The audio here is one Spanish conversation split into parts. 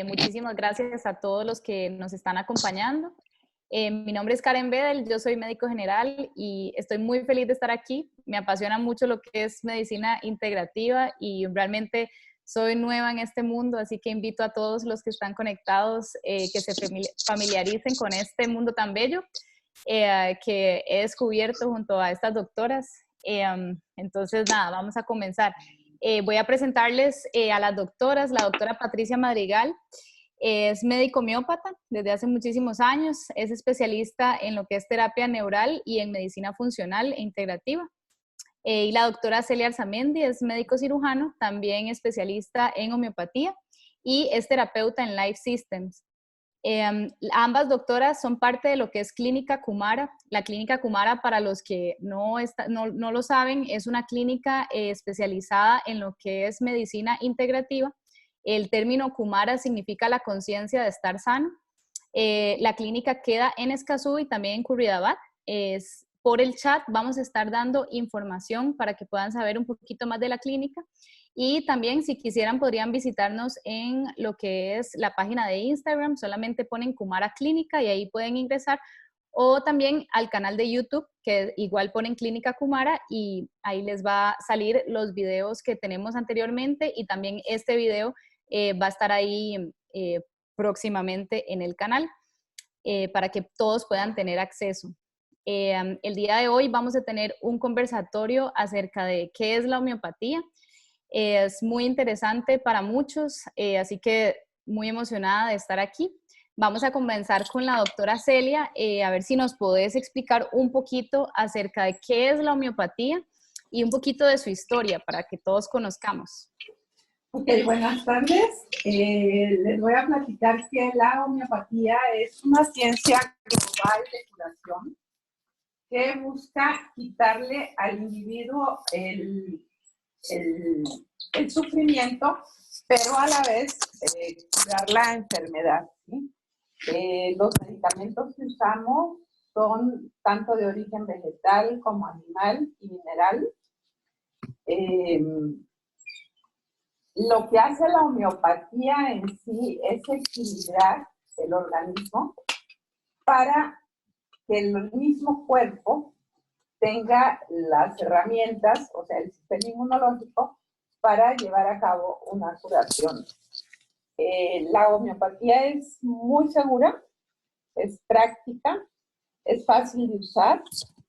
Muchísimas gracias a todos los que nos están acompañando. Mi nombre es Karen Bedel, yo soy médico general y estoy muy feliz de estar aquí. Me apasiona mucho lo que es medicina integrativa y realmente soy nueva en este mundo, así que invito a todos los que están conectados que se familiaricen con este mundo tan bello que he descubierto junto a estas doctoras. Entonces, nada, vamos a comenzar. Voy a presentarles a las doctoras. La doctora Patricia Madrigal es médico homeópata desde hace muchísimos años, es especialista en lo que es terapia neural y en medicina funcional e integrativa. Y la doctora Celia Arzamendi es médico cirujano, también especialista en homeopatía y es terapeuta en Life Systems. Ambas doctoras son parte de lo que es Clínica Kumara. La Clínica Kumara, para los que no lo saben, es una clínica especializada en lo que es medicina integrativa. El término Kumara significa la conciencia de estar sano. La clínica queda en Escazú y también en Curridabat. Por el chat vamos a estar dando información para que puedan saber un poquito más de la clínica. Y también, si quisieran, podrían visitarnos en lo que es la página de Instagram. Solamente ponen Kumara Clínica y ahí pueden ingresar. O también al canal de YouTube, que igual ponen Clínica Kumara y ahí les va a salir los videos que tenemos anteriormente. Y también este video va a estar ahí próximamente en el canal para que todos puedan tener acceso. El día de hoy vamos a tener un conversatorio acerca de qué es la homeopatía. Es muy interesante para muchos, así que muy emocionada de estar aquí. Vamos a comenzar con la doctora Celia, a ver si nos podés explicar un poquito acerca de qué es la homeopatía y un poquito de su historia para que todos conozcamos. Ok, buenas tardes. Les voy a platicar que la homeopatía es una ciencia global de curación que busca quitarle al individuo el sufrimiento, pero a la vez curar la enfermedad, ¿sí? Los medicamentos que usamos son tanto de origen vegetal como animal y mineral. Lo que hace la homeopatía en sí es equilibrar el organismo para que el mismo cuerpo tenga las herramientas, o sea, el sistema inmunológico, para llevar a cabo una curación. La homeopatía es muy segura, es práctica, es fácil de usar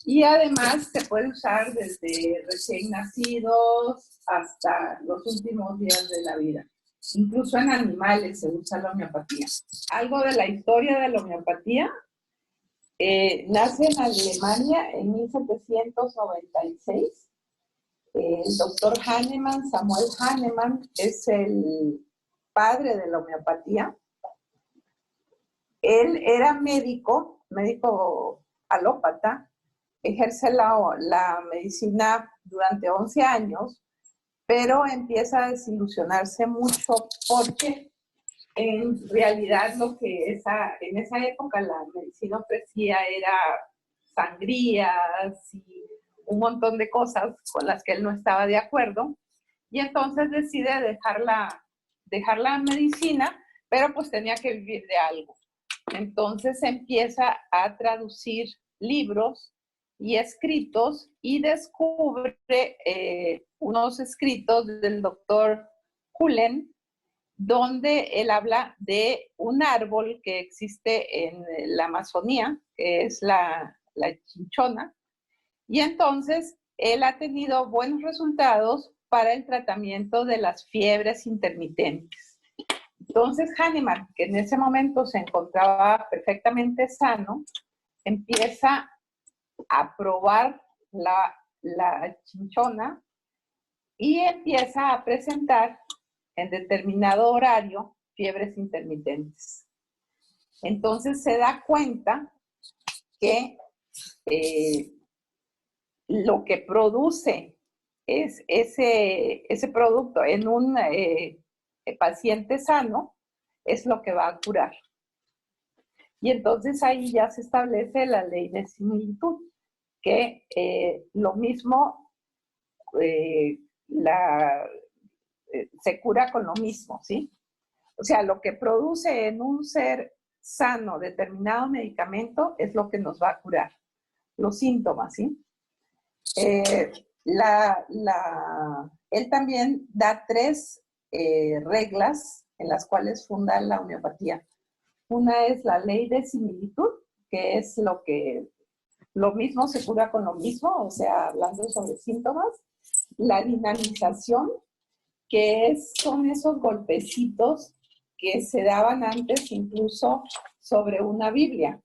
y además se puede usar desde recién nacidos hasta los últimos días de la vida. Incluso en animales se usa la homeopatía. Algo de la historia de la homeopatía. Nace en Alemania en 1796. El doctor Hahnemann, Samuel Hahnemann, es el padre de la homeopatía. Él era médico alópata, ejerce la medicina durante 11 años, pero empieza a desilusionarse mucho porque en realidad lo que en esa época la medicina ofrecía era sangrías y un montón de cosas con las que él no estaba de acuerdo, y entonces decide dejar la medicina, pero pues tenía que vivir de algo. Entonces empieza a traducir libros y escritos y descubre unos escritos del doctor Cullen, donde él habla de un árbol que existe en la Amazonía, que es la chinchona, y entonces él ha tenido buenos resultados para el tratamiento de las fiebres intermitentes. Entonces Hahnemann, que en ese momento se encontraba perfectamente sano, empieza a probar la chinchona y empieza a presentar en determinado horario fiebres intermitentes. Entonces se da cuenta que lo que produce es ese producto en un paciente sano es lo que va a curar. Y entonces ahí ya se establece la ley de similitud, que lo mismo se cura con lo mismo, ¿sí? O sea, lo que produce en un ser sano determinado medicamento es lo que nos va a curar. Los síntomas, ¿sí? Eh, él también da 3 reglas en las cuales funda la homeopatía. Una es la ley de similitud, que es lo mismo se cura con lo mismo, o sea, hablando sobre síntomas. La dinamización, que son esos golpecitos que se daban antes incluso sobre una Biblia.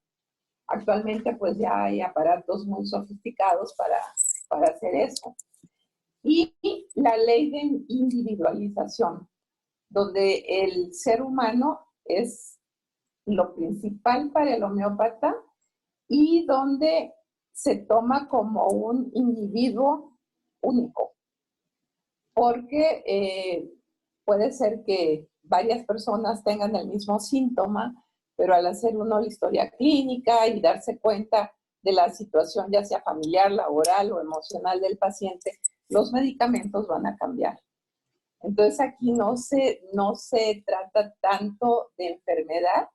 Actualmente pues ya hay aparatos muy sofisticados para hacer eso. Y la ley de individualización, donde el ser humano es lo principal para el homeópata y donde se toma como un individuo único. Porque puede ser que varias personas tengan el mismo síntoma, pero al hacer uno la historia clínica y darse cuenta de la situación, ya sea familiar, laboral o emocional del paciente, los medicamentos van a cambiar. Entonces aquí no se trata tanto de enfermedad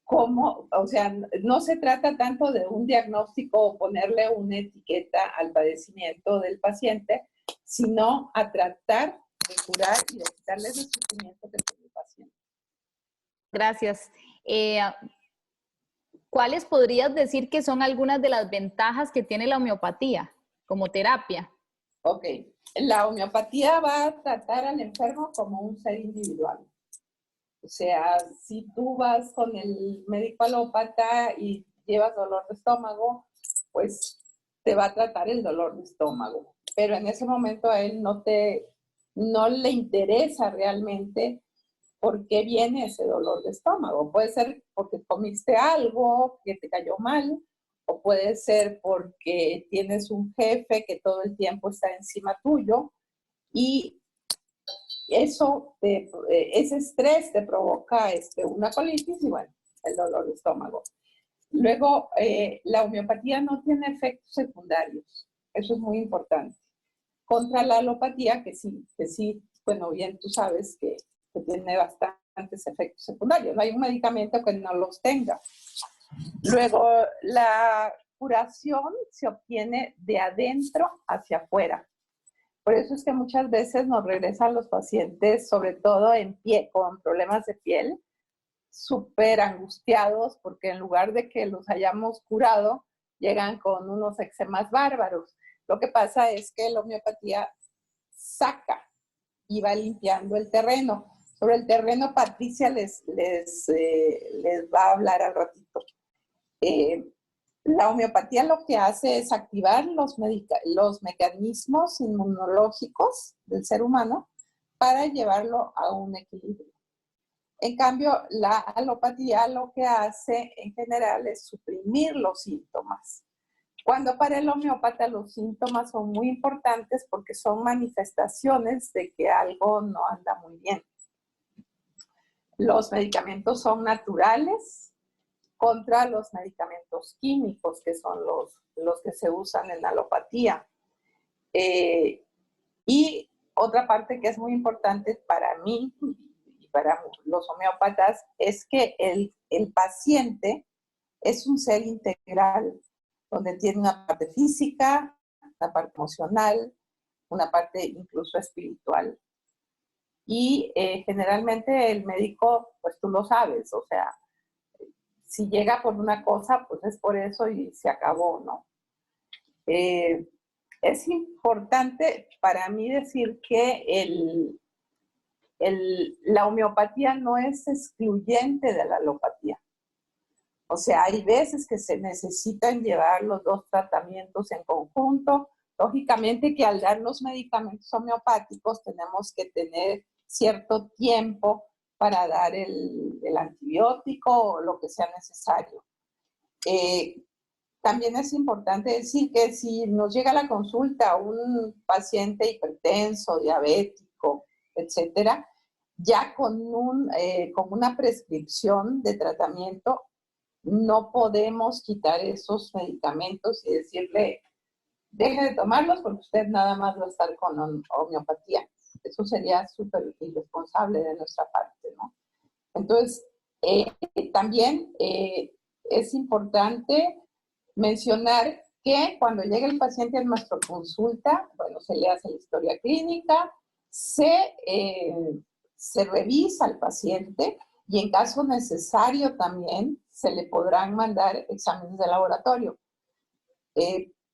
como, o sea, no se trata tanto de un diagnóstico o ponerle una etiqueta al padecimiento del paciente, sino a tratar de curar y de quitarles el sufrimiento que tiene el paciente. Gracias. ¿Cuáles podrías decir que son algunas de las ventajas que tiene la homeopatía como terapia? Ok, la homeopatía va a tratar al enfermo como un ser individual. O sea, si tú vas con el médico alópata y llevas dolor de estómago, pues te va a tratar el dolor de estómago. Pero en ese momento a él no le interesa realmente por qué viene ese dolor de estómago. Puede ser porque comiste algo que te cayó mal, o puede ser porque tienes un jefe que todo el tiempo está encima tuyo y ese estrés te provoca una colitis y bueno, el dolor de estómago. Luego, la homeopatía no tiene efectos secundarios. Eso es muy importante. Contra la alopatía, que sí, bueno, bien tú sabes que tiene bastantes efectos secundarios. No hay un medicamento que no los tenga. Luego, la curación se obtiene de adentro hacia afuera. Por eso es que muchas veces nos regresan los pacientes, sobre todo con problemas de piel, súper angustiados, porque en lugar de que los hayamos curado, llegan con unos eczemas bárbaros. Lo que pasa es que la homeopatía saca y va limpiando el terreno. Sobre el terreno, Patricia les va a hablar al ratito. La homeopatía lo que hace es activar los mecanismos inmunológicos del ser humano para llevarlo a un equilibrio. En cambio, la alopatía lo que hace en general es suprimir los síntomas. Cuando para el homeópata los síntomas son muy importantes porque son manifestaciones de que algo no anda muy bien. Los medicamentos son naturales contra los medicamentos químicos, que son los que se usan en alopatía. Y otra parte que es muy importante para mí y para los homeópatas es que el paciente es un ser integral, donde tiene una parte física, una parte emocional, una parte incluso espiritual. Y generalmente el médico, pues tú lo sabes, o sea, si llega por una cosa, pues es por eso y se acabó, ¿no? Es importante para mí decir que la homeopatía no es excluyente de la alopatía. O sea, hay veces que se necesitan llevar los dos tratamientos en conjunto. Lógicamente que al dar los medicamentos homeopáticos tenemos que tener cierto tiempo para dar el antibiótico o lo que sea necesario. También es importante decir que si nos llega a la consulta un paciente hipertenso, diabético, etcétera, ya con una prescripción de tratamiento, no podemos quitar esos medicamentos y decirle, deje de tomarlos porque usted nada más va a estar con homeopatía. Eso sería súper irresponsable de nuestra parte, ¿no? Entonces, también es importante mencionar que cuando llega el paciente a nuestra consulta, bueno, se le hace la historia clínica, se revisa al paciente y en caso necesario también se le podrán mandar exámenes de laboratorio,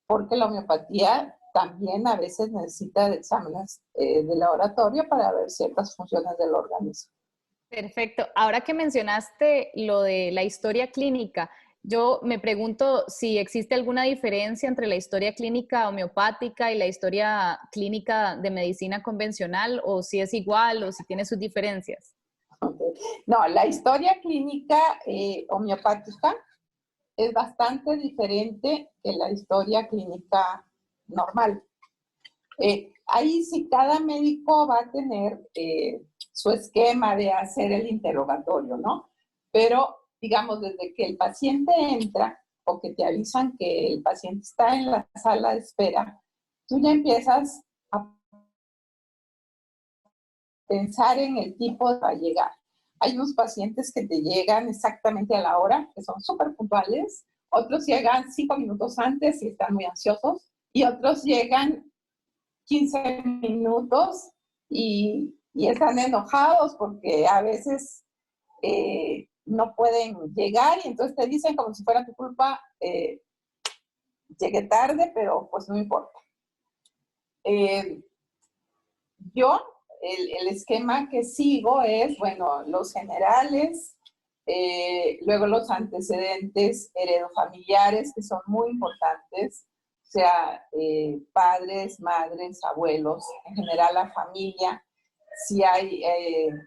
porque la homeopatía también a veces necesita de exámenes de laboratorio para ver ciertas funciones del organismo. Perfecto. Ahora que mencionaste lo de la historia clínica, yo me pregunto si existe alguna diferencia entre la historia clínica homeopática y la historia clínica de medicina convencional, o si es igual o si tiene sus diferencias. Okay. No, la historia clínica homeopática es bastante diferente que la historia clínica normal. Ahí sí cada médico va a tener su esquema de hacer el interrogatorio, ¿no? Pero, digamos, desde que el paciente entra o que te avisan que el paciente está en la sala de espera, tú ya empiezas a pensar en el tipo de llegar. Hay unos pacientes que te llegan exactamente a la hora, que son súper puntuales, otros llegan 5 minutos antes y están muy ansiosos, y otros llegan 15 minutos y están enojados porque a veces no pueden llegar y entonces te dicen como si fuera tu culpa, llegué tarde, pero pues no importa. Yo, el esquema que sigo es, bueno, los generales, luego los antecedentes heredofamiliares, que son muy importantes, o sea, padres, madres, abuelos, en general la familia, si hay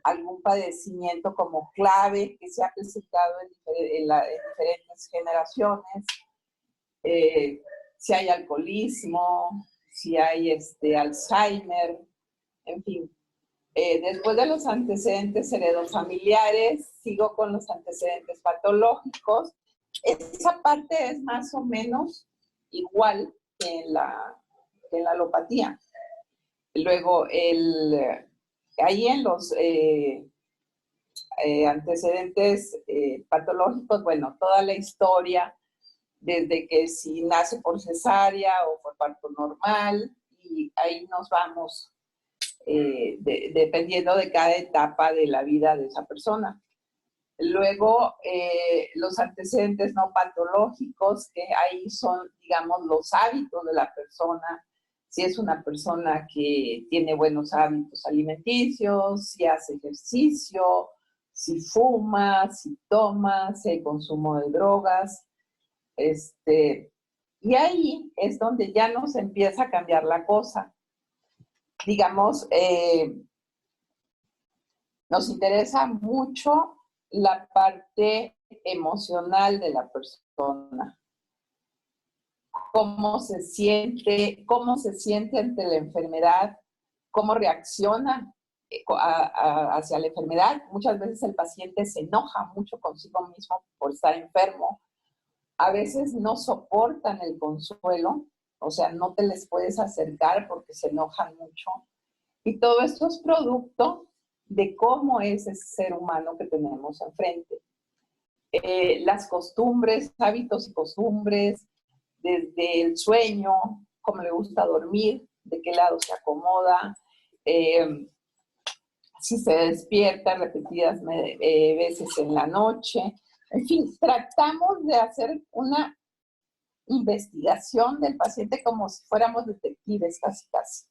algún padecimiento como clave que se ha presentado en diferentes generaciones, si hay alcoholismo, si hay Alzheimer, en fin. Después de los antecedentes heredofamiliares, sigo con los antecedentes patológicos. Esa parte es más o menos igual que en la alopatía. Luego, ahí en los antecedentes patológicos, bueno, toda la historia, desde que si nace por cesárea o por parto normal, y ahí nos vamos dependiendo de cada etapa de la vida de esa persona. Luego, los antecedentes no patológicos, que ahí son, digamos, los hábitos de la persona. Si es una persona que tiene buenos hábitos alimenticios, si hace ejercicio, si fuma, si toma, si hay consumo de drogas. Y ahí es donde ya nos empieza a cambiar la cosa. Digamos, nos interesa mucho la parte emocional de la persona. Cómo se siente ante la enfermedad, cómo reacciona hacia la enfermedad. Muchas veces el paciente se enoja mucho consigo mismo por estar enfermo. A veces no soportan el consuelo, o sea, no te les puedes acercar porque se enojan mucho. Y todo esto es producto de cómo es ese ser humano que tenemos enfrente. Las costumbres, hábitos y costumbres, desde el sueño, cómo le gusta dormir, de qué lado se acomoda, si se despierta repetidas veces en la noche. En fin, tratamos de hacer una investigación del paciente como si fuéramos detectives, casi casi.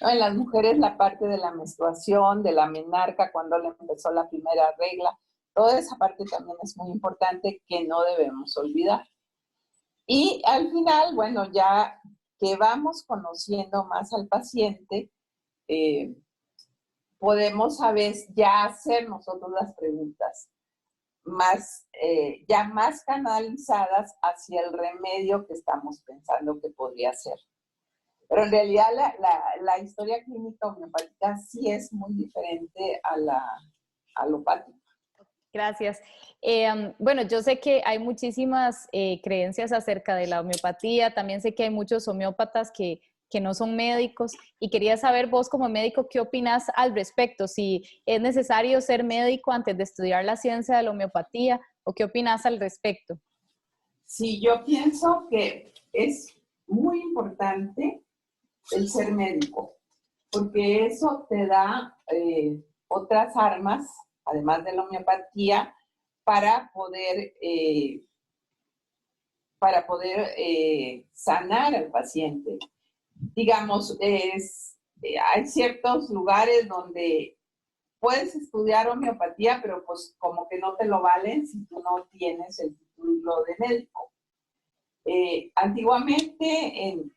¿No? En las mujeres la parte de la menstruación, de la menarca, cuando le empezó la primera regla, toda esa parte también es muy importante que no debemos olvidar. Y al final, bueno, ya que vamos conociendo más al paciente, podemos a veces ya hacer nosotros las preguntas más, ya más canalizadas hacia el remedio que estamos pensando que podría ser. Pero en realidad la historia clínica homeopática sí es muy diferente a la alopática. Gracias. Bueno, yo sé que hay muchísimas creencias acerca de la homeopatía. También sé que hay muchos homeópatas que que no son médicos, y quería saber vos como médico, ¿qué opinas al respecto? Si es necesario ser médico antes de estudiar la ciencia de la homeopatía, ¿o qué opinas al respecto? Sí, yo pienso que es muy importante el ser médico, porque eso te da otras armas, además de la homeopatía, para poder sanar al paciente. Digamos, hay ciertos lugares donde puedes estudiar homeopatía, pero pues como que no te lo valen si tú no tienes el título de médico. Antiguamente, en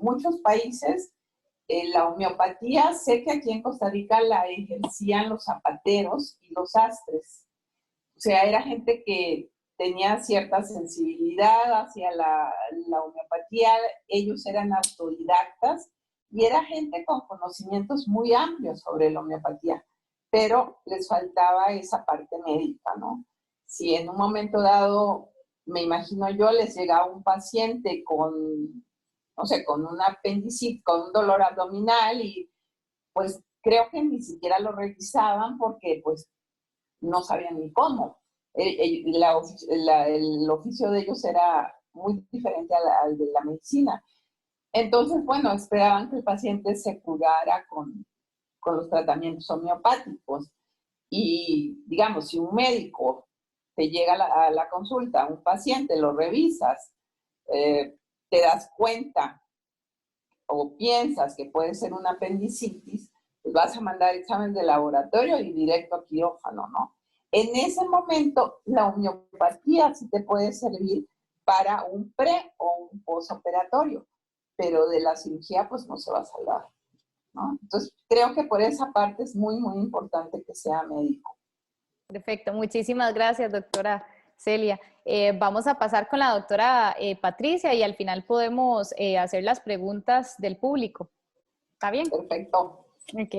muchos países, la homeopatía, sé que aquí en Costa Rica la ejercían los zapateros y los sastres. O sea, era gente que tenía cierta sensibilidad hacia la homeopatía, ellos eran autodidactas y era gente con conocimientos muy amplios sobre la homeopatía, pero les faltaba esa parte médica, ¿no? Si en un momento dado, me imagino yo, les llegaba un paciente con, no sé, con un apendicitis, con un dolor abdominal y pues creo que ni siquiera lo revisaban porque pues no sabían ni cómo. El oficio de ellos era muy diferente al de la medicina. Entonces, bueno, esperaban que el paciente se curara con los tratamientos homeopáticos. Y, digamos, si un médico te llega a la consulta, un paciente, lo revisas, te das cuenta o piensas que puede ser una apendicitis, pues vas a mandar examen de laboratorio y directo a quirófano, ¿no? En ese momento, la homeopatía sí te puede servir para un pre o un postoperatorio, pero de la cirugía pues no se va a salvar, ¿no? Entonces, creo que por esa parte es muy, muy importante que sea médico. Perfecto, muchísimas gracias, doctora Celia. Vamos a pasar con la doctora Patricia y al final podemos hacer las preguntas del público. ¿Está bien? Perfecto. Ok.